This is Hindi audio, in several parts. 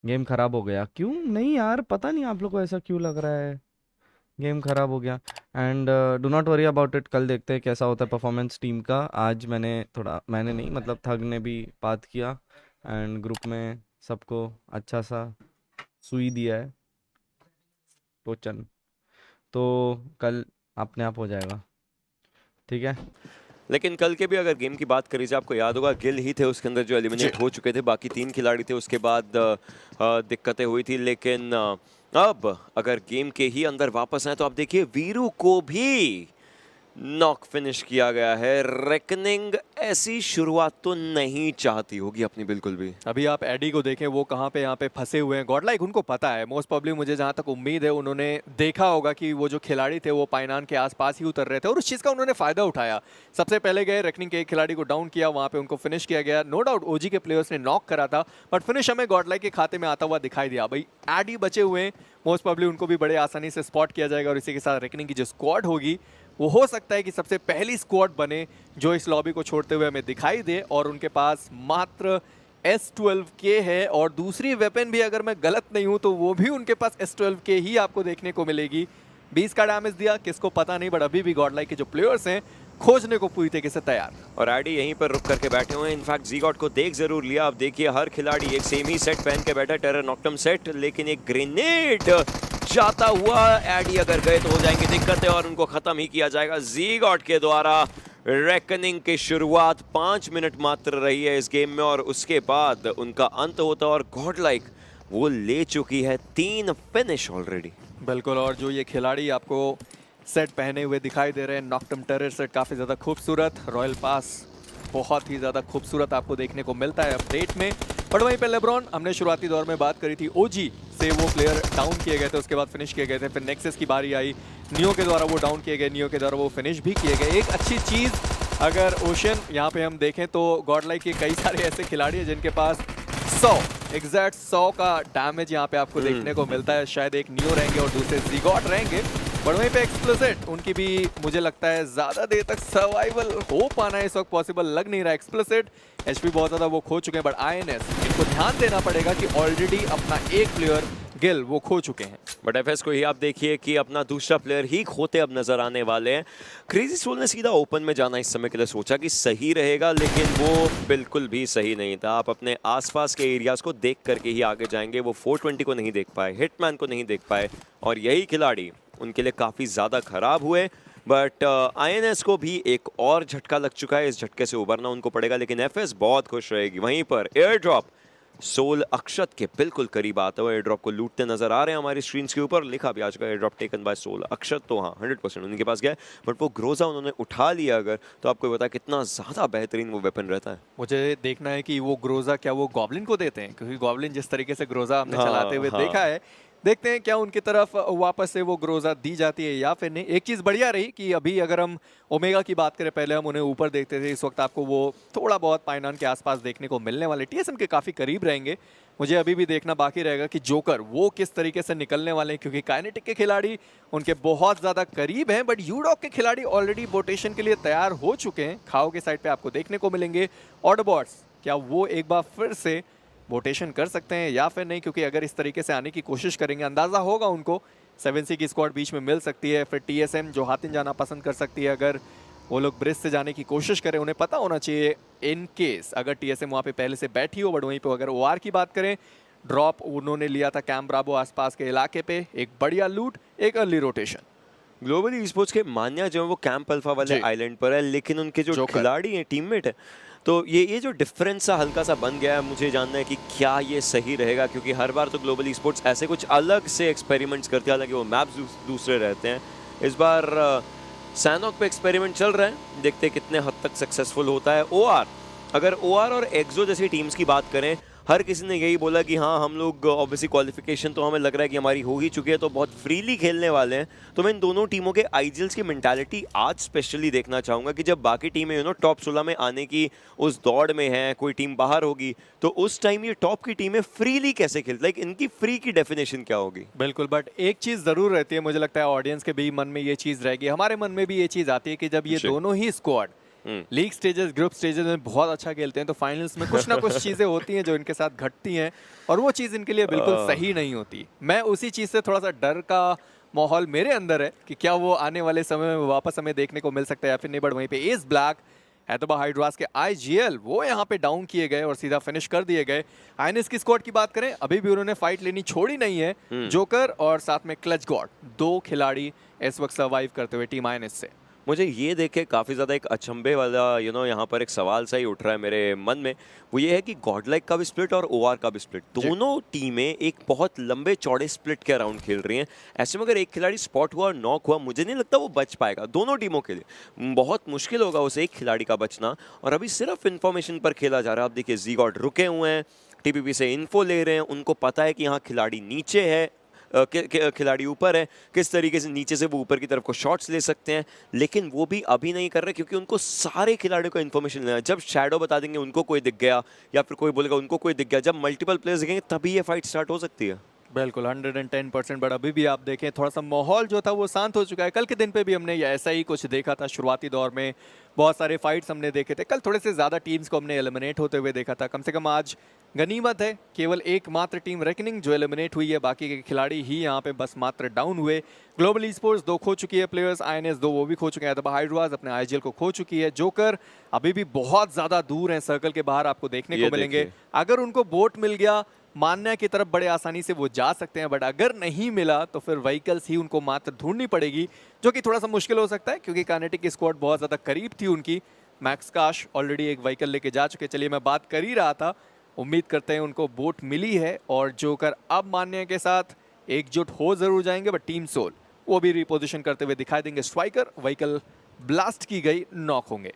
गेम खराब हो गया क्यों? नहीं यार, पता नहीं आप लोग को ऐसा क्यों लग रहा है। गेम खराब हो गया। And do not worry about it, कल देखते हैं कैसा होता है परफॉर्मेंस टीम का। आज मैंने नहीं मतलब थग ने भी बात किया एंड ग्रुप में सबको अच्छा सा सुई दिया है टोचन। तो कल अपने आप हो जाएगा। ठीक है। लेकिन कल के भी अगर गेम की बात करी जाए, आपको याद होगा गिल ही थे उसके अंदर जो जी। एलिमिनेट हो चुके थे, बाकी 3 खिलाड़ी थे। उसके बाद दिक्कतें हुई थी, लेकिन अब अगर गेम के ही अंदर वापस आए तो आप देखिए वीरू को भी नॉक फिनिश किया गया है। रेकनिंग ऐसी शुरुआत तो नहीं चाहती होगी अपनी बिल्कुल भी। अभी आप एडी को देखें, वो कहाँ पे यहाँ पे फंसे हुए हैं। गॉडलाइक उनको पता है, मोस्ट प्रॉब्ली मुझे जहाँ तक उम्मीद है उन्होंने देखा होगा कि वो जो खिलाड़ी थे वो पाइनान के आसपास ही उतर रहे थे और उस चीज़ का उन्होंने फायदा उठाया। सबसे पहले गए, रेकनिंग के एक खिलाड़ी को डाउन किया, वहाँ पे उनको फिनिश किया गया। नो डाउट ओजी के प्लेयर्स ने नॉक करा था, बट फिनिश हमें गॉडलाइक के खाते में आता हुआ दिखाई दिया। भाई एडी बचे हुए हैं, मोस्ट प्रॉब्ली उनको भी बड़े आसानी से स्पॉट किया जाएगा और इसी के साथ रेकनिंग की जो स्क्वाड होगी वो हो सकता है कि सबसे पहली स्क्वाड बने जो इस लॉबी को छोड़ते हुए हमें दिखाई दे। और उनके पास मात्र S12K है और दूसरी वेपन भी, अगर मैं गलत नहीं हूं तो वो भी उनके पास S12K ही आपको देखने को मिलेगी। 20 का डैमेज दिया, किसको पता नहीं, बट अभी भी गॉडलाइक के जो प्लेयर्स हैं खोजने को पूरी तरीके से तैयार। और एडी यहीं पर रुक करके बैठे हुए हैं। इनफैक्ट ज़ीगॉट को देख जरूर लिया। अब देखिए हर खिलाड़ी एक सेम ही सेट पहन के बैठा है, टेरर नॉक्टम सेट, लेकिन एक ग्रेनेड जाता हुआ एडी अगर गए तो हो जाएंगी दिक्कतें और उनको खत्म ही किया जाएगा ज़ीगॉट के द्वारा। रेकनिंग की शुरुआत 5 मिनट मात्र रही है इस गेम में और उसके बाद उनका अंत होता है और गॉडलाइक वो ले चुकी है 3 फिनिश ऑलरेडी। बिल्कुल, और जो ये खिलाड़ी आपको सेट पहने हुए दिखाई दे रहे हैं, नॉक्टम टेरर सेट काफ़ी ज़्यादा खूबसूरत, रॉयल पास बहुत ही ज़्यादा खूबसूरत आपको देखने को मिलता है अपडेट में। बट वहीं पे लेब्रॉन, हमने शुरुआती दौर में बात करी थी, ओजी से वो प्लेयर डाउन किए गए थे, उसके बाद फिनिश किए गए थे। फिर नेक्सस की बारी आई, नियो के द्वारा वो डाउन किए गए, नियो के द्वारा वो फिनिश भी किए गए। एक अच्छी चीज़ अगर ओशन यहाँ पे हम देखें तो गॉडलाइक के कई सारे ऐसे खिलाड़ी हैं जिनके पास 100 एग्जैक्ट 100 का डैमेज यहाँ पे आपको देखने को मिलता है। शायद एक नियो रहेंगे और दूसरे ज़ीगॉट रहेंगे। बट वहीं पे एक्सप्लिसिट, उनकी भी मुझे लगता है ज़्यादा देर तक सर्वाइवल हो पाना इस वक्त पॉसिबल लग नहीं रहा। एक्सप्लिसिट एचपी बहुत ज़्यादा वो खो चुके हैं, बट आईएनएस इनको ध्यान देना पड़ेगा कि ऑलरेडी अपना एक प्लेयर गिल वो खो चुके हैं। बट एफएस को ही आप देखिए कि अपना दूसरा प्लेयर ही खोते अब नजर आने वाले हैं। क्रेजी सोल ने सीधा ओपन में जाना इस समय के लिए सोचा कि सही रहेगा, लेकिन वो बिल्कुल भी सही नहीं था। आप अपने आसपास के एरियाज को देख करके ही आगे जाएंगे। वो 420 को नहीं देख पाए, हिटमैन को नहीं देख पाए और यही खिलाड़ी उनके लिए काफ़ी ज़्यादा खराब हुए। बट आईएनएस को भी एक और झटका लग चुका है, इस झटके से उबरना उनको पड़ेगा, लेकिन एफएस बहुत खुश रहेगी। वहीं पर एयर ड्रॉप सोल अक्षत के बिल्कुल करीब आता हुआ एयर ड्रॉप को लूटते नजर आ रहे हैं हमारी स्क्रीन के ऊपर। लिखा भी आज का airdrop taken by Soul Akshat, तो हाँ 100% उनके पास गया है। बट वो ग्रोजा उन्होंने उठा लिया अगर, तो आपको पता कितना ज़्यादा बेहतरीन वो वेपन रहता है। मुझे देखना है कि वो ग्रोजा क्या वो गॉब्लिन को देते हैं, क्योंकि गॉब्लिन जिस तरीके से ग्रोजा हमने हाँ, चलाते हुए हाँ। देखा है, देखते हैं क्या उनकी तरफ वापस से वो ग्रोजा दी जाती है या फिर नहीं। एक चीज़ बढ़िया रही कि अभी अगर हम ओमेगा की बात करें, पहले हम उन्हें ऊपर देखते थे, इस वक्त आपको वो थोड़ा बहुत पाइनान के आसपास देखने को मिलने वाले, टीएसएम के काफ़ी करीब रहेंगे। मुझे अभी भी देखना बाकी रहेगा कि जोकर वो किस तरीके से निकलने वाले हैं, क्योंकि काइनेटिक के खिलाड़ी उनके बहुत ज़्यादा करीब हैं। बट यूडॉक के खिलाड़ी ऑलरेडी बोटेशन के लिए तैयार हो चुके हैं। खाओ के साइड पे आपको देखने को मिलेंगे ऑडबॉट्स, क्या वो एक बार फिर से बोटेशन कर सकते हैं या फिर नहीं, क्योंकि अगर इस तरीके से आने की कोशिश करेंगे, अंदाज़ा होगा उनको 7C की स्क्वाड बीच में मिल सकती है। फिर टीएसएम जो हातिन जाना पसंद कर सकती है, अगर वो लोग ब्रिज से जाने की कोशिश करें, उन्हें पता होना चाहिए इन केस अगर टीएसएम वहाँ पे पहले से बैठी हो। बट वहीं पे अगर ओआर की बात करें, ड्रॉप उन्होंने लिया था कैंप ब्रावो आसपास के इलाके पे, एक बढ़िया लूट, एक अर्ली रोटेशन। ग्लोबली ई-स्पोर्ट्स के मान्या जो है वो कैंप अल्फा वाले आइलैंड पर है, लेकिन उनके जो खिलाड़ी हैं, टीममेट है, तो ये जो डिफरेंस सा हल्का सा बन गया है, मुझे जानना है कि क्या ये सही रहेगा, क्योंकि हर बार तो ग्लोबल ई-स्पोर्ट्स ऐसे कुछ अलग से एक्सपेरिमेंट्स करती है, हालांकि वो मैप्स दूसरे रहते हैं। इस बार सैनॉक पे एक्सपेरिमेंट चल रहा है, देखते हैं कितने हद तक सक्सेसफुल होता है। ओआर, अगर ओआर और एक्सो जैसी टीम्स की बात करें, हर किसी ने यही बोला कि हाँ हम लोग ऑब्वियसली क्वालिफिकेशन तो हमें लग रहा है कि हमारी हो ही चुकी है, तो बहुत फ्रीली खेलने वाले हैं। तो मैं इन दोनों टीमों के आइजल्स की मेंटालिटी आज स्पेशली देखना चाहूँगा कि जब बाकी टीमें टॉप 16 में आने की उस दौड़ में हैं, कोई टीम बाहर होगी, तो उस टाइम ये टॉप की टीमें फ्रीली कैसे खेलती, लाइक इनकी फ्री की डेफिनेशन क्या होगी। बिल्कुल, बट एक चीज़ ज़रूर रहती है, मुझे लगता है ऑडियंस के भी मन में ये चीज़ रहेगी, हमारे मन में भी ये चीज़ आती है कि जब ये दोनों ही squad league stages, group stages में बहुत अच्छा खेलते हैं, तो फाइनल्स में कुछ ना कुछ चीज़ें होती हैं जो इनके साथ घटती हैं और वो चीज़ इनके लिए बिल्कुल सही नहीं होती। मैं उसी चीज़ से थोड़ा सा डर का माहौल मेरे अंदर है कि क्या वो आने वाले समय में वापस हमें देखने को मिल सकता है या फिर नहीं। बट वहीं पे एस ब्लैक हैदराबाद हाइड्रास के आईजीएल वो यहाँ पे डाउन किए गए और सीधा फिनिश कर दिए गए। आईएनएस की स्क्वाड की बात करें, अभी भी उन्होंने फाइट लेनी छोड़ी नहीं है। जोकर और साथ में क्लच गॉड, 2 खिलाड़ी इस वक्त सर्वाइव करते हुए टीम आईएनएस से। मुझे ये देख के काफ़ी ज़्यादा एक अचंभे वाला यहाँ पर एक सवाल सा ही उठ रहा है मेरे मन में। वो ये है कि गॉडलाइक का भी स्प्लिट और ओआर का भी स्प्लिट, दोनों टीमें एक बहुत लंबे चौड़े स्प्लिट के अराउंड खेल रही हैं। ऐसे में अगर एक खिलाड़ी स्पॉट हुआ और नॉक हुआ, मुझे नहीं लगता वो बच पाएगा। दोनों टीमों के लिए बहुत मुश्किल होगा उस एक खिलाड़ी का बचना। और अभी सिर्फ इन्फॉर्मेशन पर खेला जा रहा है। आप देखिए ज़ी-गॉड रुके हुए हैं, टीपीपी से इन्फो ले रहे हैं, उनको पता है कि यहाँ खिलाड़ी नीचे है, खिलाड़ी ऊपर है, किस तरीके से नीचे से वो ऊपर की तरफ को शॉट्स ले सकते हैं। लेकिन वो भी अभी नहीं कर रहे क्योंकि उनको सारे खिलाड़ियों को इन्फॉर्मेशन लेना है। जब शैडो बता देंगे उनको कोई दिख गया या फिर कोई बोलेगा उनको कोई दिख गया, जब मल्टीपल प्लेयर्स दिखेंगे तभी ये फाइट स्टार्ट हो सकती है। बिल्कुल 110%। बट अभी भी आप देखें थोड़ा सा माहौल जो था वो शांत हो चुका है। कल के दिन पे भी हमने ऐसा ही कुछ देखा था। शुरुआती दौर में बहुत सारे फाइट्स हमने देखे थे। कल थोड़े से ज़्यादा टीम्स को हमने एलिमिनेट होते हुए देखा था। कम से कम आज गनीमत है, केवल एकमात्र टीम रेकनिंग जो एलिमिनेट हुई है, बाकी के खिलाड़ी ही यहाँ पे बस मात्र डाउन हुए। ग्लोबल ई-स्पोर्ट्स 2 खो चुकी है प्लेयर्स, आईएनएस 2 वो भी खो चुके हैं, हैदराबाद हाइड्रास अपने आईजीएल को खो चुकी है। जोकर अभी भी बहुत ज़्यादा दूर हैं, सर्कल के बाहर आपको देखने को मिलेंगे। अगर उनको बोट मिल गया मान्या की तरफ बड़े आसानी से वो जा सकते हैं, बट अगर नहीं मिला तो फिर व्हीकल्स ही उनको मात्र ढूंढनी पड़ेगी, जो कि थोड़ा सा मुश्किल हो सकता है क्योंकि काइनेटिक की स्क्वाड बहुत ज़्यादा करीब थी उनकी। मैक्स काश ऑलरेडी एक व्हीकल लेके जा चुके। चलिए मैं बात कर ही रहा था, उम्मीद करते हैं उनको बोट मिली है और जोकर अब मान्या के साथ एकजुट हो जरूर जाएंगे, बट टीम सोल वो भी रिपोजिशन करते हुए दिखाई देंगे। स्ट्राइकर व्हीकल ब्लास्ट की गई, नॉक होंगे।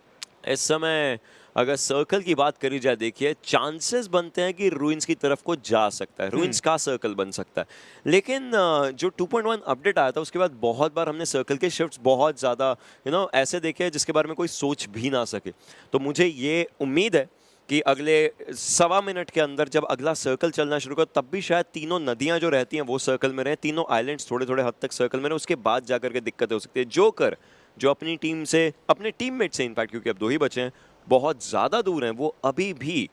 इस समय अगर सर्कल की बात करी जाए, देखिए चांसेस बनते हैं कि रूइंस की तरफ को जा सकता है, रूइंस का सर्कल बन सकता है। लेकिन जो 2.1 अपडेट आया था उसके बाद बहुत बार हमने सर्कल के शिफ्ट्स बहुत ज़्यादा ऐसे देखे हैं जिसके बारे में कोई सोच भी ना सके। तो मुझे ये उम्मीद है कि अगले 1.25 मिनट के अंदर जब अगला सर्कल चलना शुरू कर, तब भी शायद तीनों नदियां जो रहती हैं वो सर्कल में रहें, तीनों आइलैंड्स थोड़े थोड़े हद तक सर्कल में रहें, उसके बाद जाकर के दिक्कतें हो सकती है। जोकर जो अपनी टीम से, अपने टीममेट से इनफैक्ट, क्योंकि अब 2 ही बचे हैं, बहुत ज़्यादा दूर हैं, वो अभी भी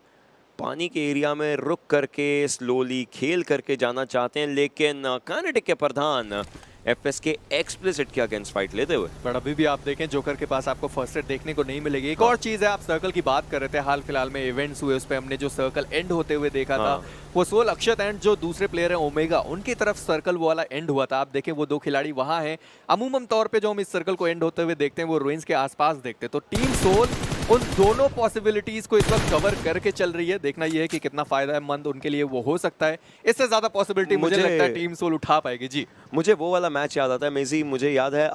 पानी के एरिया में रुक करके स्लोली खेल करके जाना चाहते हैं। लेकिन काइनेटिक के प्रधान एफएस के एक्सप्लिसिट के अगेंस्ट फाइट लेते हुए, बट अभी भी आप देखें जोकर के पास आपको फर्स्ट एड देखने को नहीं मिलेगी। एक और चीज़ है, आप सर्कल की बात कर रहे थे, हाल फिलहाल में इवेंट्स हुए, उस पर हमने जो सर्कल एंड होते हुए देखा था, वो सोल अक्षत एंड जो दूसरे प्लेयर हैं ओमेगा, उनकी तरफ सर्कल वो वाला एंड हुआ था। आप देखें वो 2 खिलाड़ी वहाँ हैं। अमूमन तौर पे जो हम इस सर्कल को एंड होते हुए देखते हैं वो रुइंस के आसपास देखते हैं। तो टीम सोल उन दोनों पॉसिबिलिटीज को इस वक्त कवर करके चल रही है। देखना यह है कि कितना फायदेमंद उनके लिए वो हो सकता है। इससे ज्यादा पॉसिबिलिटी मुझे लगता है टीम सोल उठा पाएगी। जी, मुझे वो वाला मैच याद आता है मेजी, मुझे याद है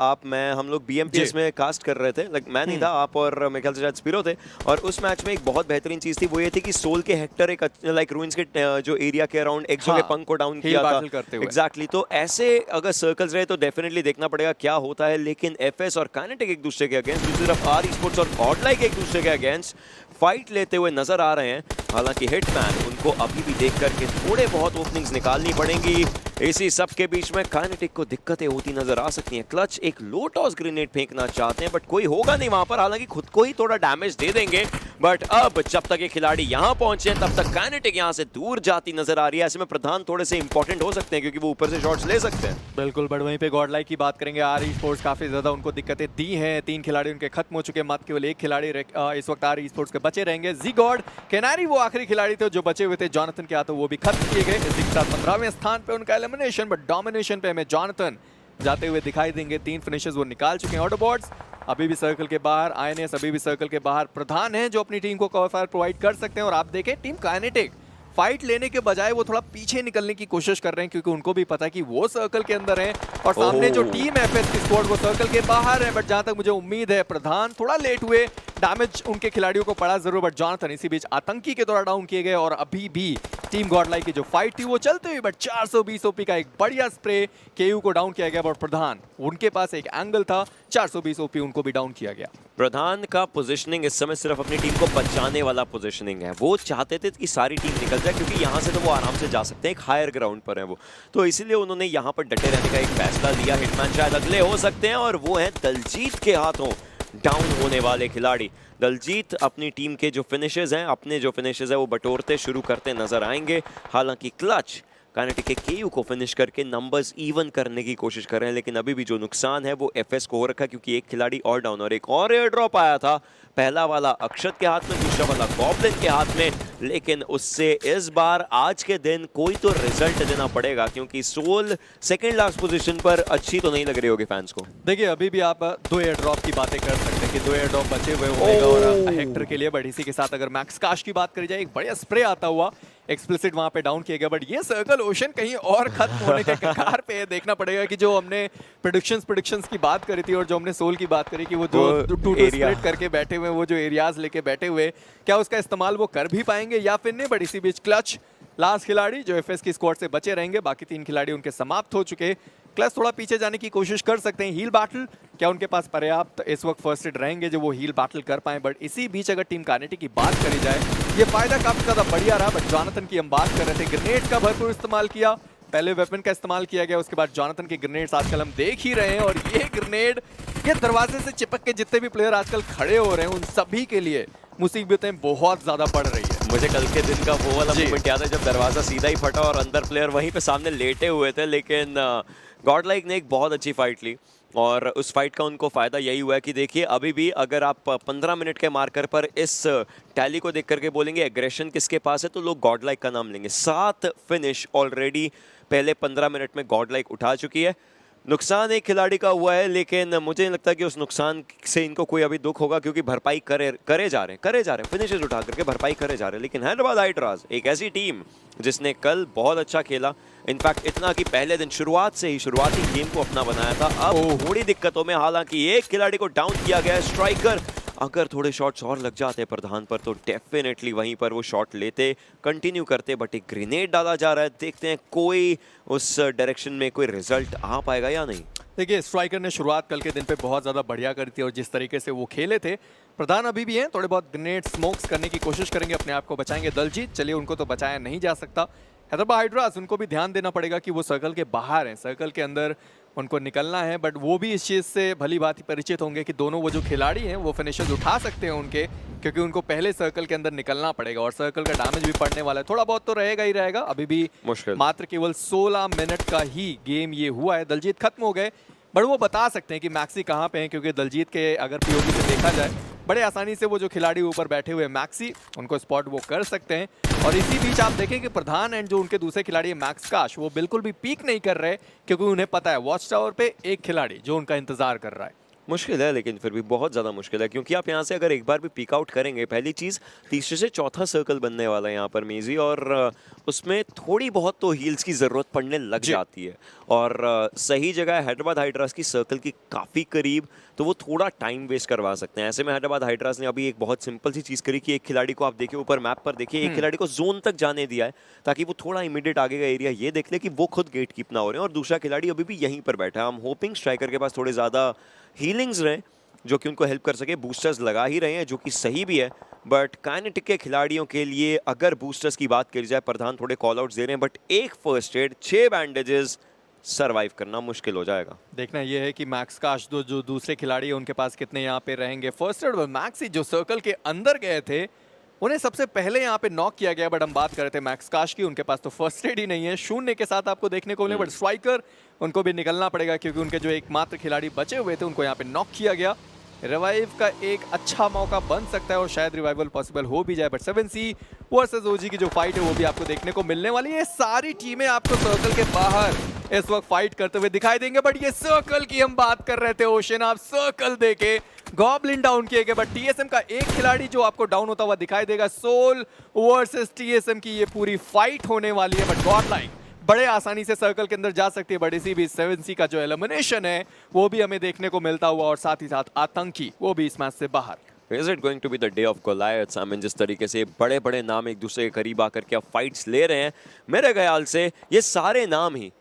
हम लोग बीएमपीएस में कास्ट कर रहे थे, लाइक मैं नहीं था, आप और मेरे ख्याल से शायद स्पिरो थे। और उस मैच में एक बहुत बेहतरीन चीज थी, वो ये थी कि सोल के हेक्टर एक लाइक रूइंस के जो एरिया के अराउंड एक्सो के पंख को डाउन किया था एग्जैक्टली। तो ऐसे अगर सर्कल्स रहे तो डेफिनेटली देखना पड़ेगा क्या होता है। लेकिन एफएस और काइनेटिक एक दूसरे के अगेंस्ट, दूसरी तरफ आर ई-स्पोर्ट्स और गॉडलाइक एक दूसरे के अगेंस्ट फाइट लेते हुए नजर आ रहे हैं। हालांकि हिटमैन उनको अभी भी देख करके थोड़े बहुत ओपनिंग्स निकालनी पड़ेंगी। इसी सब के बीच में काइनेटिक को दिक्कतें होती नजर आ सकती हैं। क्लच एक लो टॉस ग्रेनेड फेंकना चाहते हैं बट कोई होगा नहीं वहां पर, हालांकि खुद को ही थोड़ा डैमेज दे देंगे। बट अब जब तक ये खिलाड़ी यहां पहुंचे तब तक काइनेटिक यहां से दूर जाती नजर आ रही है। ऐसे में प्रधान थोड़े से इंपॉर्टेंट हो सकते हैं क्योंकि वो ऊपर से शॉट्स ले सकते हैं। बिल्कुल, बट वहीं पे गॉडलाइक की बात करेंगे, आर ई-स्पोर्ट्स काफी ज्यादा उनको दिक्कतें दी हैं। 3 खिलाड़ी उनके खत्म हो चुके, मत केवल 1 खिलाड़ी इस वक्त आर ई-स्पोर्ट्स के बचे रहेंगे। ज़ी-गॉड कैनारी वो आखिरी खिलाड़ी थे जो बचे हुए थे, जॉनथन के हाथों वो भी खत्म किए गए। इसी के साथ 15वें स्थान पे उनका एलिमिनेशन, बट डोमिनेशन पे हमें जॉनथन जाते हुए दिखाई देंगे। 3 फिनिशेस वो निकाल चुके हैं। ऑटोबॉट्स अभी भी सर्कल के बाहर, आईएनएस अभी भी सर्कल के बाहर। प्रधान है जो अपनी टीम को कवर फायर प्रोवाइड कर सकते हैं। और आप देखें टीम काइनेटिक फाइट लेने के बजाय वो थोड़ा पीछे निकलने की कोशिश कर रहे हैं क्योंकि उनको भी पता है कि वो सर्कल के अंदर है और सामने जो टीम है एफएस की स्क्वाड वो सर्कल के बाहर है। बट जहां तक मुझे उम्मीद है प्रधान थोड़ा लेट हुए, डैमेज उनके खिलाड़ियों को पड़ा जरूर, बट जॉनथन इसी बीच आतंकी के द्वारा डाउन किए गए। और अभी भी टीम गॉडलाइक की जो फाइट थी वो चलते हुए, बट 420 ओपी का एक बढ़िया स्प्रे केयू को डाउन किया गया। बट प्रधान उनके पास एक एंगल था, 420 ओपी उनको भी डाउन किया गया। प्रधान का पोजीशनिंग इस समय सिर्फ अपनी टीम को बचाने वाला पोजीशनिंग है। वो चाहते थे कि सारी टीम निकल जाए क्योंकि यहाँ से तो वो आराम से जा सकते हैं, एक हायर ग्राउंड पर है वो, तो इसीलिए उन्होंने यहाँ पर डटे रहने का एक फैसला लिया। हिटमैन शायद अगले हो सकते हैं और वो है दलजीत के हाथों डाउन होने वाले खिलाड़ी। दलजीत अपनी टीम के जो फिनिशेस हैं, अपने जो फिनिशेस हैं वो बटोरते शुरू करते नजर आएंगे। हालांकि क्लच काइनेटिक के केयू को फिनिश करके नंबर्स इवन करने की कोशिश कर रहे हैं, लेकिन अभी भी जो नुकसान है वो एफएस को हो रखा है, क्योंकि एक खिलाड़ी और डाउन और एक और एयर ड्रॉप आया था। पहला वाला अक्षत के हाथ में, दूसरा वाला गॉब्लिन के हाथ में, लेकिन उससे इस बार आज के दिन कोई तो रिजल्ट देना पड़ेगा, क्योंकि सोल सेकंड लास्ट पोजीशन पर अच्छी तो नहीं लग रही होगी फैंस को। देखिए अभी भी आप 2 एयर ड्रॉप की बातें कर सकते हैं कि 2 एयर ड्रॉप बचे हुए ओमेगा और हेक्टर के लिए, बट इसी के साथ अगर मैक्स काश की बात करी जाए, एक बढ़िया स्प्रे आता हुआ एक्सप्लिसिट वहां पे डाउन किया गया, बट ये सर्कल ओशन कहीं और खत्म होने के कगार पे है। देखना पड़ेगा कि जो हमने प्रेडिक्शंस की बात करी थी और जो हमने सोल की बात करी कि वो जो टू स्प्लिट करके बैठे हुए, वो जो एरियाज लेके बैठे हुए, क्या उसका इस्तेमाल वो कर भी पाएंगे या फिर नहीं। बट इसी बीच क्लच लास्ट खिलाड़ी जो एफएस की स्क्वाड से बचे रहेंगे, बाकी 3 खिलाड़ी उनके समाप्त हो चुके। क्लच थोड़ा पीछे जाने की कोशिश कर सकते हैं। हील बैटल क्या उनके पास पर्याप्त इस वक्त फर्स्ट एड रहेंगे जो वो हील बैटल कर पाए। बट इसी बीच अगर टीम काइनेटिक की बात करी जाए, ये फायदा काफी ज्यादा बढ़िया रहा। बट जॉनथन की हम बात कर रहे थे, ग्रेनेड का भरपूर इस्तेमाल किया, पहले वेपन का इस्तेमाल किया गया, उसके बाद जॉनथन के ग्रेनेड्स आजकल हम देख ही रहे हैं। और ये ग्रेनेड ये दरवाजे से चिपक के जितने भी प्लेयर आजकल खड़े हो रहे हैं, उन सभी के लिए मुसीबतें बहुत ज्यादा बढ़ रही है। मुझे कल के दिन का वो वाला मोमेंट याद है जब दरवाजा सीधा ही फटा और अंदर प्लेयर वहीं पे सामने लेटे हुए थे, लेकिन गॉडलाइक ने एक बहुत अच्छी फाइट ली और उस फाइट का उनको फ़ायदा यही हुआ है कि देखिए अभी भी अगर आप 15 मिनट के मार्कर पर इस टैली को देख करके बोलेंगे एग्रेशन किसके पास है, तो लोग गॉडलाइक का नाम लेंगे। 7 फिनिश ऑलरेडी पहले 15 मिनट में गॉडलाइक उठा चुकी है। नुकसान एक खिलाड़ी का हुआ है, लेकिन मुझे नहीं लगता कि उस नुकसान से इनको कोई अभी दुख होगा, क्योंकि भरपाई करे जा रहे हैं फिनिशेस उठा करके भरपाई करे जा रहे हैं। लेकिन हैदराबाद हाइड्रास एक ऐसी टीम जिसने कल बहुत अच्छा खेला, इनफैक्ट इतना कि पहले दिन शुरुआती गेम को अपना बनाया था। अब थोड़ी दिक्कतों में, हालांकि एक खिलाड़ी को डाउन किया गया है, स्ट्राइकर। अगर थोड़े शॉट्स और लग जाते प्रधान पर तो डेफिनेटली वहीं पर वो शॉट लेते, कंटिन्यू करते, बट एक ग्रेनेड डाला जा रहा है। देखते हैं कोई उस डायरेक्शन में कोई रिजल्ट आ पाएगा या नहीं। देखिए स्ट्राइकर ने शुरुआत कल के दिन पे बहुत ज़्यादा बढ़िया करी थी और जिस तरीके से वो खेले थे, प्रधान अभी भी हैं, थोड़े बहुत ग्रेनेड स्मोक्स करने की कोशिश करेंगे, अपने आप को बचाएंगे। दलजीत चलिए उनको तो बचाया नहीं जा सकता। हैदराबाद हाइड्रास उनको भी ध्यान देना पड़ेगा कि वो सर्कल के बाहर हैं, सर्कल के अंदर उनको निकलना है। बट वो भी इस चीज़ से भली भांति परिचित होंगे कि दोनों वो जो खिलाड़ी हैं वो फिनिशर्स उठा सकते हैं उनके, क्योंकि उनको पहले सर्कल के अंदर निकलना पड़ेगा और सर्कल का डैमेज भी पड़ने वाला है। थोड़ा बहुत तो रहेगा ही रहेगा। अभी भी मुश्किल, मात्र केवल 16 मिनट का ही गेम ये हुआ है। दलजीत खत्म हो गए, बट वो बता सकते हैं कि मैक्सी कहाँ पे हैं, क्योंकि दलजीत के अगर पीओवी से देखा जाए, बड़े आसानी से वो जो खिलाड़ी ऊपर बैठे हुए मैक्सी, उनको स्पॉट वो कर सकते हैं। और इसी बीच आप देखें कि प्रधान एंड जो उनके दूसरे खिलाड़ी है मैक्स काश, वो बिल्कुल भी पीक नहीं कर रहे, क्योंकि उन्हें पता है वॉच टावर पे एक खिलाड़ी जो उनका इंतजार कर रहा है। मुश्किल है, लेकिन फिर भी बहुत ज़्यादा मुश्किल है, क्योंकि आप यहाँ से अगर एक बार भी पिक आउट करेंगे, पहली चीज़ तीसरे से चौथा सर्कल बनने वाला है यहाँ पर मेजी, और उसमें थोड़ी बहुत तो हील्स की ज़रूरत पड़ने लग जाती है। और सही जगह है हैदराबाद हाइड्रास की सर्कल की काफ़ी करीब, तो वो थोड़ा टाइम वेस्ट करवा सकते हैं। ऐसे में हैदराबाद हाइड्रास ने अभी एक बहुत सिंपल सी चीज़ करी कि एक खिलाड़ी को आप देखिए ऊपर मैप पर देखिए, एक खिलाड़ी को जोन तक जाने दिया है ताकि वो थोड़ा इमीडिएट आगे का एरिया ये देख ले कि वो खुद गेट कीप ना हो रहे हैं, और दूसरा खिलाड़ी अभी भी यहीं पर बैठा है। हम होपिंग स्ट्राइकर के पास थोड़े ज़्यादा हीलिंग्स रहें जो कि उनको हेल्प कर सके। बूस्टर्स लगा ही रहे हैं जो कि सही भी है, बट काइनेटिक के खिलाड़ियों के लिए अगर बूस्टर्स की बात करी जाए, प्रधान थोड़े कॉल आउट्स दे रहे हैं, बट एक फर्स्ट एड, 6 बैंडेजेस, सरवाइव करना मुश्किल हो जाएगा। देखना यह है कि मैक्स काश जो दूसरे खिलाड़ी है उनके पास कितने यहाँ पे रहेंगे। फर्स्ट एड मैक्सी जो सर्कल के अंदर गए थे, उन्हें सबसे पहले यहाँ पे नॉक किया गया, बट हम बात कर रहे थे मैक्स काश की, उनके पास तो फर्स्ट एड ही नहीं है, 0 के साथ आपको देखने को मिले। बट स्ट्राइकर उनको भी निकलना पड़ेगा, क्योंकि उनके जो एकमात्र खिलाड़ी बचे हुए थे उनको यहाँ पे नॉक किया गया। रिवाइव का एक अच्छा मौका बन सकता है और शायद रिवाइवल पॉसिबल हो भी जाए, बट 7C वर्सेस ओजी की जो फाइट है वो भी आपको देखने को मिलने वाली है। सारी टीमें आपको सर्कल के बाहर इस वक्त फाइट करते हुए दिखाई देंगे, बट ये सर्कल की हम बात कर रहे थे ओशन, आप सर्कल देखे गॉब्लिन डाउन किए गए, बट टीएसएम का एक खिलाड़ी जो आपको डाउन होता हुआ दिखाई देगा। सोल वर्सेस टीएसएम की ये पूरी फाइट होने वाली है, बट गॉडलाइक बड़े आसानी से सर्कल के अंदर जा सकती है। बट इसी भी 7C का जो एलिमिनेशन है वो भी हमें देखने को मिलता हुआ, और साथ ही साथ आतंकी वो भी इस मैच से बाहर। Is it going to be the day of Goliaths? I mean, जिस तरीके से बड़े बड़े नाम एक दूसरे के करीब आकर के अब फाइट्स ले रहे हैं, मेरे ख्याल से ये सारे नाम ही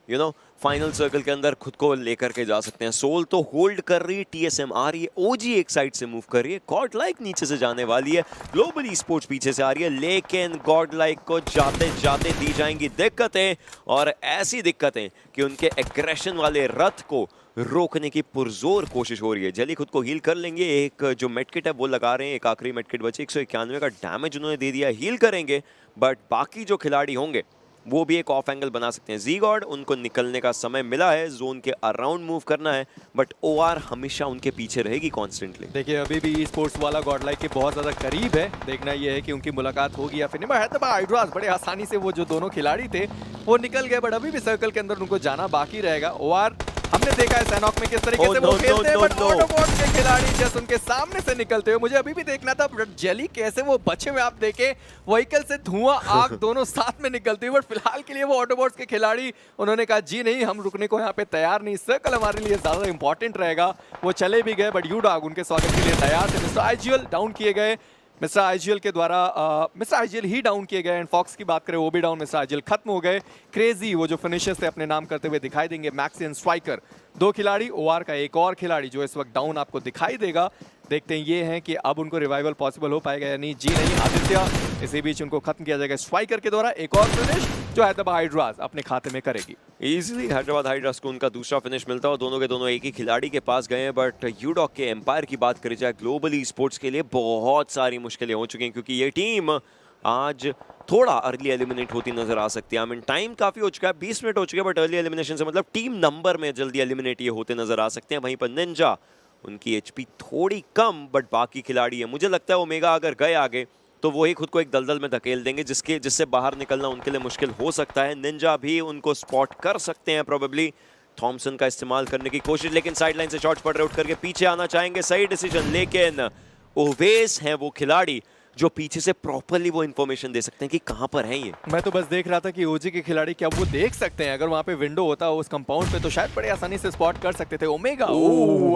फाइनल सर्कल के अंदर खुद को लेकर के जा सकते हैं। सोल तो होल्ड कर रही है, टीएसएम आ रही है, ओजी एक साइड से मूव कर रही है, गॉडलाइक नीचे से जाने वाली है, ग्लोबल ई-स्पोर्ट्स पीछे से आ रही है, लेकिन गॉडलाइक को जाते जाते दी जाएंगी दिक्कतें, और ऐसी दिक्कतें कि उनके एग्रेशन वाले रथ को रोकने की पुरजोर कोशिश हो रही है। जेली खुद को हील कर लेंगे, एक जो मेडकिट है वो लगा रहे हैं, एक आखिरी मेडकिट बची, 191 का डैमेज उन्होंने दे दिया, हील करेंगे, बट बाकी जो खिलाड़ी होंगे वो भी एक ऑफ एंगल बना सकते हैं। ज़ीगॉड, उनको निकलने का समय मिला है, जोन के अराउंड मूव करना है, बट ओआर हमेशा उनके पीछे रहेगी कॉन्स्टेंटली। देखिए अभी भी स्पोर्ट्स वाला गॉडलाइक के बहुत ज्यादा करीब है, देखना यह है कि उनकी मुलाकात होगी या फिर नहीं। हैदराबाद हाइड्रास बड़े आसानी से वो जो दोनों खिलाड़ी थे वो निकल गए, बट अभी भी सर्कल के अंदर उनको जाना बाकी रहेगा। ओआर हमने देखा है सैनॉक में किस तरीके से वो खेलते हैं, बट ऑटोबॉट के खिलाड़ी जस्ट उनके सामने से निकलते हुए मुझे अभी भी देखना था जेली कैसे वो बचे हुए, आप देखें व्हीकल से धुआं आग दोनों साथ में निकलते हुए, बट फिलहाल के लिए वो ऑटोबॉट्स के खिलाड़ी उन्होंने कहा जी नहीं, हम रुकने को यहाँ पे तैयार नहीं, सर्कल हमारे लिए ज्यादा इंपॉर्टेंट रहेगा। वो चले भी गए, बट यूडॉग उनके स्वागत के लिए तैयार थे। मिस्टर आईजीएल डाउन किए गए, मिस्टर आईजीएल के द्वारा मिस्टर आईजीएल ही डाउन किए गए, एंड फॉक्स की बात करें वो भी डाउन, मिस्टर आईजीएल खत्म हो गए। क्रेजी वो जो फिनिशर्स थे अपने नाम करते हुए दिखाई देंगे, मैक्सी एंड स्ट्राइकर दो खिलाड़ी, ओआर का एक और खिलाड़ी जो इस वक्त डाउन आपको दिखाई देगा। देखते हैं ये है कि अब उनको रिवाइवल पॉसिबल हो पाएगा या नहीं। जी नहीं, आदित्य इसी बीच उनको खत्म किया जाएगा स्ट्राइकर के द्वारा, एक और फिनिश जो हैदराबाद हाइड्रास अपने खाते में करेगी। इजीली हैदराबाद हाइड्रास को उनका दूसरा फिनिश मिलता है और दोनों के दोनों एक ही खिलाड़ी के पास गए हैं। बट यूडॉग के एम्पायर की बात करी जाए, ग्लोबली स्पोर्ट्स के लिए बहुत सारी मुश्किलें हो चुकी हैं, क्योंकि ये टीम आज थोड़ा अर्ली एलिमिनेट होती नजर आ सकती है। आई मीन टाइम काफी हो चुका है, 20 मिनट हो चुके हैं, बट अर्ली एलिमिनेशन से मतलब टीम नंबर में जल्दी एलिमिनेट ये होते नजर आ सकते हैं। वहीं पर निंजा, उनकी एचपी थोड़ी कम, बट बाकी खिलाड़ी है, मुझे लगता है ओमेगा अगर गए आगे तो वही खुद को एक दलदल में धकेल देंगे, जिससे बाहर निकलना उनके लिए मुश्किल हो सकता है। निंजा भी उनको स्पॉट कर सकते हैं प्रोबेबली, थॉमसन का इस्तेमाल करने की कोशिश, लेकिन साइडलाइन से शॉट्स पड़ रहे, उठ करके पीछे आना चाहेंगे, सही डिसीजन, लेकिन ओवेस है वो खिलाड़ी जो पीछे से प्रॉपर्ली वो इन्फॉर्मेशन दे सकते हैं कि कहां पर है ये। मैं तो बस देख रहा था कि ओजी के खिलाड़ी क्या वो देख सकते हैं, अगर वहां पे विंडो होता उस कंपाउंड पे तो शायद बड़े आसानी से स्पॉट कर सकते थे। ओमेगा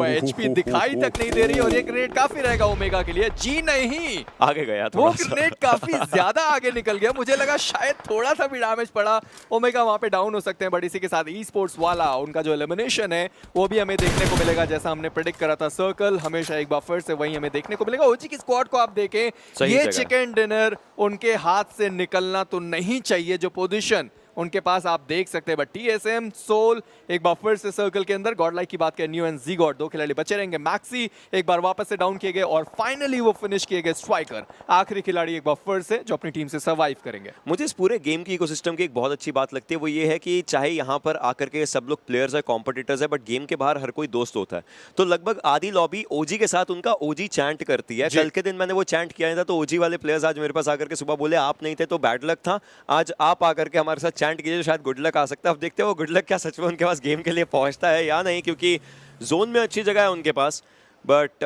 एचपी दिखाई तक नहीं दे रही और ये ग्रेनेड काफी रहेगा ओमेगा के लिए। जी नहीं, आगे गया वो ग्रेनेड काफी ज्यादा आगे निकल गया, मुझे लगा शायद थोड़ा सा भी डैमेज पड़ा, ओमेगा वहां पे डाउन हो सकते हैं। बट इसी के साथ ई स्पोर्ट्स वाला उनका जो एलिमिनेशन है वो भी हमें देखने को मिलेगा, जैसा हमने प्रेडिक्ट करा था। सर्कल हमेशा एक बार फिर से वही हमें देखने को मिलेगा। ओजी की स्क्वाड को आप देखें, ये चिकन डिनर उनके हाथ से निकलना तो नहीं चाहिए, जो पोजीशन उनके पास आप देख सकते हैं। बट टीएसएम सोल एक बार फिर से सर्कल के अंदर, गॉडलाइक की बात करें न्यू एंड ज़ीगॉड दो खिलाड़ी बचे रहेंगे। मैक्सी एक बार वापस से डाउन किए गए और फाइनली वो फिनिश किए गए स्ट्राइकर, आखिरी खिलाड़ी एक बार फिर से जो अपनी टीम से सर्वाइव करेंगे। मुझे इस पूरे गेम की इकोसिस्टम की एक बहुत अच्छी बात लगती है, वो ये है कि चाहे यहाँ पर आकर के सब लोग प्लेयर्स है, कॉम्पिटिटर्स है, बट गेम के बाहर हर कोई दोस्त होता है। तो लगभग आधी लॉबी ओजी के साथ उनका ओजी चैंट करती है। कल के दिन मैंने वो चैंट किया था, तो ओजी वाले प्लेयर्स आज मेरे पास आकर के सुबह बोले आप नहीं थे तो बैड लक था, आज आप आकर के हमारे साथ चैंट कीजिए, शायद गुड लक आ सकता है। अब देखते हैं वो गुड लक क्या सच में उनके पास गेम के लिए पहुंचता है या नहीं, क्योंकि जोन में अच्छी जगह है उनके पास, बट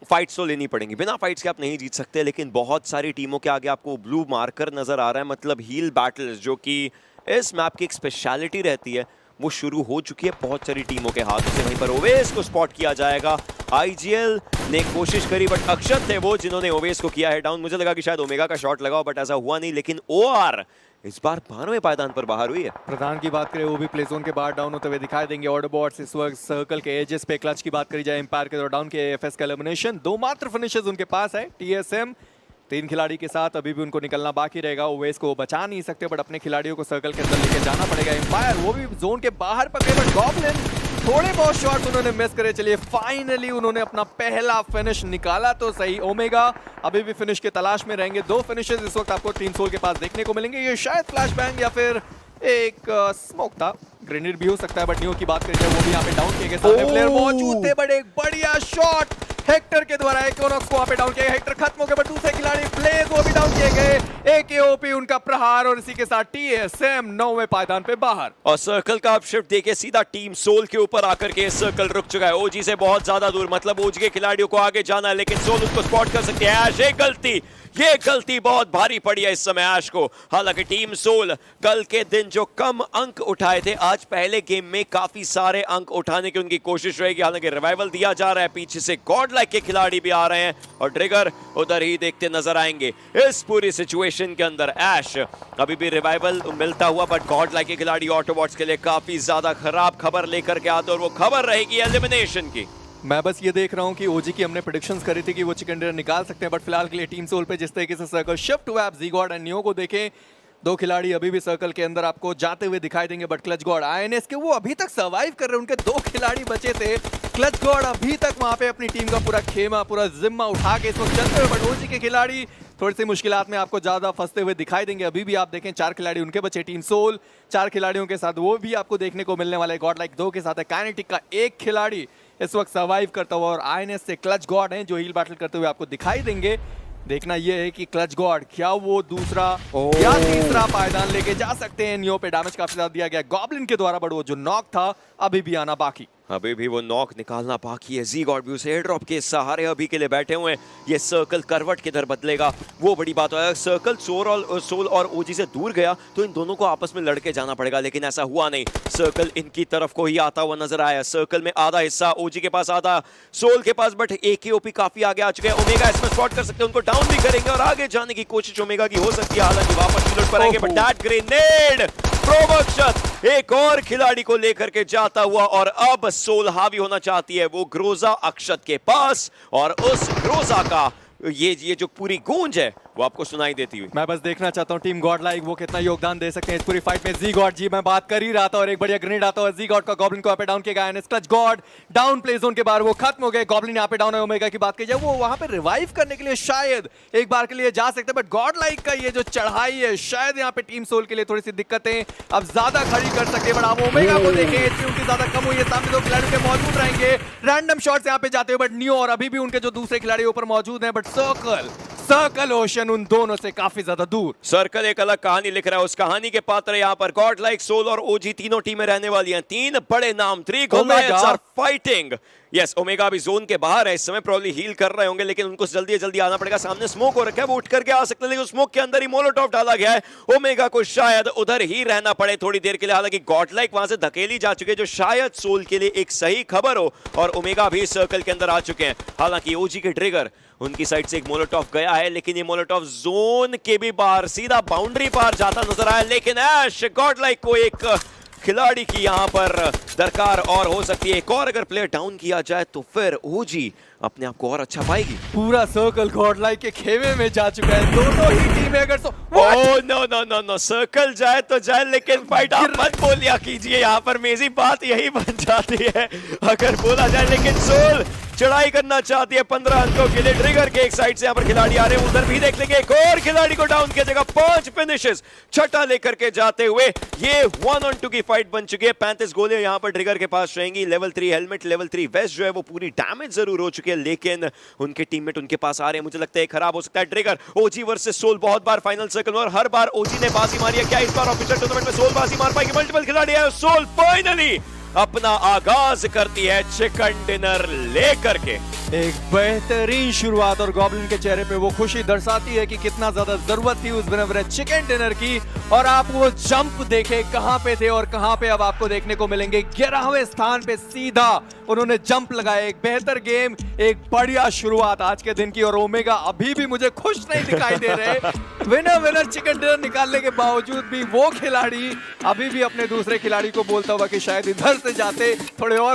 फाइट्स तो लेनी पड़ेंगी, बिना फाइट्स के आप नहीं जीत सकते। लेकिन बहुत सारी टीमों के आगे आपको ब्लू मार्कर नजर आ रहा है, मतलब हील बैटल्स, जो कि इस मैप की एक स्पेशलिटी रहती है, वो शुरू हो चुकी है बहुत सारी टीमों के हाथों से। वहीं पर ओवेस को स्पॉट किया जाएगा, आईजीएल ने कोशिश करी, बट अक्षत थे वो जिन्होंने ओवेस को किया है डाउन। मुझे लगा कि शायद ओमेगा का शॉट लगा, बट ऐसा हुआ नहीं, लेकिन ओआर इस बार 12वें पायदान पर बाहर हुई है। प्रधान की बात करें वो भी प्ले जोन के बाहर डाउन होते हुए दिखाई देंगे। ऑटोबॉट्स इस वक्त सर्कल के एजेस पे, क्लच की बात करी जाए एम्पायर के द्वारा डाउन के एफएस का एलिमिनेशन, दो मात्र फिनिशेस उनके पास है। टीएसएम 3 खिलाड़ी के साथ अभी भी उनको निकलना बाकी रहेगा। ओवेस को बचा नहीं सकते, बट अपने खिलाड़ियों को सर्कल के अंदर लेके जाना पड़ेगा। एम्पायर वो भी जोन के बाहर पकड़े, बट गॉब्लिन थोड़े बहुत शॉट्स उन्होंने मिस करे। चलिए फाइनली उन्होंने अपना पहला फिनिश निकाला तो सही। ओमेगा अभी भी फिनिश की तलाश में रहेंगे। 2 फिनिशेस इस वक्त आपको टीम सोल के पास देखने को मिलेंगे। ये शायद फ्लैश बैंग या फिर एक स्मोक था, ग्रेनेड भी हो सकता है, बट न्यू की बात करें वो भी यहाँ पे डाउन किए गए। सामने प्लेयर मौजूद थे, बट एक बढ़िया शॉट हेक्टर के द्वारा इक्विनॉक्स को वहां पे डाउन किया गया। हेक्टर खत्म हो गया, बट दूसरे खिलाड़ी ब्लेज वो भी डाउन किए गए। एकेओपी उनका प्रहार, और इसी के साथ टीएसएम 9वें पायदान पे बाहर। और सर्कल का आप शिफ्ट देके सीधा टीम सोल के ऊपर आकर के सर्कल रुक चुका है, ओजी से बहुत ज्यादा दूर, मतलब ओजी के खिलाड़ियों को आगे जाना है, लेकिन सोल उसको स्पॉट कर सकते हैं। ऐश, ये गलती बहुत भारी पड़ी है इस समय ऐश को। हालांकि टीम सोल कल के दिन जो कम अंक उठाए थे, आज पहले गेम में काफी सारे अंक उठाने की उनकी कोशिश रहेगी। हालांकि रिवाइवल दिया जा रहा है, पीछे से गॉडलाइक के खिलाड़ी भी आ रहे हैं और ट्रिगर उधर ही देखते नजर आएंगे। इस पूरी सिचुएशन के अंदर ऐश अभी भी रिवाइवल मिलता हुआ, बट गॉडलाइक के खिलाड़ी ऑटोबॉट्स के लिए काफी ज्यादा खराब खबर लेकर के आते, और वो खबर रहेगी एलिमिनेशन की। मैं बस ये देख रहा हूँ कि ओजी की हमने प्रेडिक्शंस करी थी कि वो चिकन डिनर निकाल सकते हैं, बट फिलहाल के लिए टीम सोल पे जिस तरीके से सर्कल शिफ्ट हुआ, आप ज़ीगॉड एंड नियो को देखें, दो खिलाड़ी अभी भी सर्कल के अंदर आपको जाते हुए दिखाई देंगे, बट क्लच गॉड आईएनएस के वो अभी तक सर्वाइव कर रहे हैं। उनके दो खिलाड़ी बचे थे। क्लच गॉड अभी तक वहां पे अपनी टीम का पूरा खेमा, पूरा जिम्मा उठा के इस वक्त चलते हुए, बट ओजी के खिलाड़ी थोड़ी सी मुश्किलात में आपको ज्यादा फंसते हुए दिखाई देंगे। अभी भी आप देखें 4 खिलाड़ी उनके बचे, टीम सोल 4 खिलाड़ियों के साथ वो भी आपको देखने को मिलने वाला है। गॉड लाइक 2 के साथ है, काइनेटिक का 1 खिलाड़ी इस वक्त सर्वाइव करता हुआ, और आईएनएस से क्लच गॉड हैं जो हील बैटल करते हुए आपको दिखाई देंगे। देखना यह है कि क्लच गॉड क्या वो दूसरा या तीसरा पायदान लेके जा सकते हैं। नियो पे डैमेज काफी ज्यादा दिया गया गॉब्लिन के द्वारा, बट वो जो नॉक था अभी भी आना बाकी। अभी भी वो नॉक निकालना बाकी है। जी गॉड भी उस एयर ड्रॉप के सहारे अभी के लिए बैठे हुए हैं। ये सर्कल करवट किधर बदलेगा वो बड़ी बात है। सर्कल सोल और ओजी से दूर गया तो इन दोनों को आपस में लड़के जाना पड़ेगा, लेकिन ऐसा हुआ नहीं। सर्कल इनकी तरफ को ही आता हुआ नजर आया। सर्कल में आधा हिस्सा ओजी के पास, आधा सोल के पास, बट एकेओपी काफी आगे आ चुके हैं। ओमेगा इसमें स्पॉट कर सकते हैं, उनको डाउन भी करेंगे और आगे जाने की कोशिश ओमेगा की हो सकती है। हालांकि वापस रिलोड पर आएंगे, बट दैट ग्रेनेड प्रोवक्शन एक और खिलाड़ी को लेकर के जाता हुआ, और अब सोल हावी होना चाहती है वो ग्रोजा अक्षत के पास, और उस ग्रोजा का ये जो पूरी गूंज है वो आपको सुनाई देती हुई। मैं बस देखना चाहता हूँ टीम गॉड लाइक वो कितना योगदान दे सकते हैं इस पूरी फाइट में। जी गॉड जी मैं बात कर ही रहा था, और एक बढ़िया ग्रेनेड आता है जी गॉड का, गॉब्लिन को यहाँ पे डाउन किया गया। Clutch God down play zone के बाहर वो खत्म हो गए। गॉब्लिन यहाँ पे डाउन है। ओमेगा की बात की जाए वो वहां पे रिवाइव करने के लिए शायद एक बार के लिए जा सकते हैं, बट गॉड लाइक का ये जो चढ़ाई है शायद यहाँ पे टीम सोल के लिए थोड़ी सी दिक्कतें अब ज्यादा खड़ी कर सकते हैं। बट आप ओमेगा को देखें, एचपी उनकी ज्यादा कम हुई है, सामने 2 खिलाड़ी के मौजूद रहेंगे। रैंडम शॉट्स यहाँ पे जाते हुए, बट नियो और अभी भी उनके जो दूसरे खिलाड़ी ऊपर मौजूद हैं, बट सर्कल ओशन उन दोनों से काफी ज्यादा दूर। सर्कल एक अलग कहानी लिख रहा है, उस कहानी के पात्र यहाँ पर गॉड लाइक, सोल और ओजी तीनों टीमें रहने वाली हैं। 3 बड़े नाम, 3 Goliaths are fighting. Yes, omega अभी जोन के बाहर है इस समय, प्रॉब्ली हील कर रहे होंगे, लेकिन उनको जल्दी आना पड़ेगा। सामने स्मोक हो रखा है, वो उठ करके आ सकते हैं, लेकिन स्मोक के अंदर ही मोलोटॉव डाला गया है। ओमेगा को शायद उधर ही रहना पड़े थोड़ी देर के लिए। हालांकि गॉड लाइक वहां से धकेली जा चुके हैं, जो शायद सोल के लिए एक सही खबर हो, और ओमेगा भी सर्कल के अंदर आ चुके हैं। हालांकि ओजी के ट्रिगर उनकी साइड से एक मोलोटॉव गया है, लेकिन ये मोलोटॉव जोन के भी बाहर सीधा बाउंड्री पार जाता नजर आया। लेकिन ऐश गॉड लाइक को एक खिलाड़ी की यहां पर दरकार और हो सकती है। एक और अगर प्लेयर डाउन किया जाए तो फिर ओजी अपने आप को और अच्छा पाएगी। पूरा सर्कल गॉड लाइक के खेमे में जा चुका है दोनों ही टीमें। अगर नो सर्कल जाए तो जाए, लेकिन फाइट आप मत बोलिया कीजिए। यहाँ पर मेजी बात यही बन जाती है अगर बोला जाए। लेकिन सोल चढ़ाई करना चाहती है 15 अंकों के लिए। ट्रिगर के एक साइड से यहाँ पर खिलाड़ी आ रहे हैं, उधर भी देख लेंगे। एक और खिलाड़ी को डाउन किया जाएगा। 5 फिनिशेस छठा लेकर के जाते हुए ये 1 on 2 की फाइट बन चुकी है। 35 गोलियां यहाँ पर ट्रिगर के पास रहेंगी। लेवल 3 हेलमेट, लेवल 3 वेस्ट जो है वो पूरी डैमेज जरूर हो चुकी है, लेकिन उनके टीममेट उनके पास आ रहे हैं। मुझे लगता है खराब हो सकता है। ट्रिगर ओजी वर्सेस सोल बहुत बार फाइनल सर्कल में, और हर बार ओजी ने बाजी मारी है। क्या इस बार ऑफिशियल टूर्नामेंट में सोल बाजी मार पाएगी? मल्टीपल खिलाड़ी है, सोल फाइनली अपना आगाज करती है चिकन डिनर लेकर के। एक बेहतरीन शुरुआत, और गॉब्लिन के चेहरे पे वो खुशी दर्शाती है कि कितना ज्यादा जरूरत थी उस विनर चिकन डिनर की। और आप वो जंप देखे कहां पे थे और कहां पे अब आपको देखने को मिलेंगे। 11वें स्थान पे सीधा उन्होंने जंप लगाया। एक बेहतर गेम, एक बढ़िया शुरुआत आज के दिन की, और ओमेगा अभी भी मुझे खुश नहीं दिखाई दे रहे। विनर चिकन डिनर निकालने के बावजूद भी वो खिलाड़ी अभी भी अपने दूसरे खिलाड़ी को बोलता हुआ कि शायद इधर से जाते थोड़े और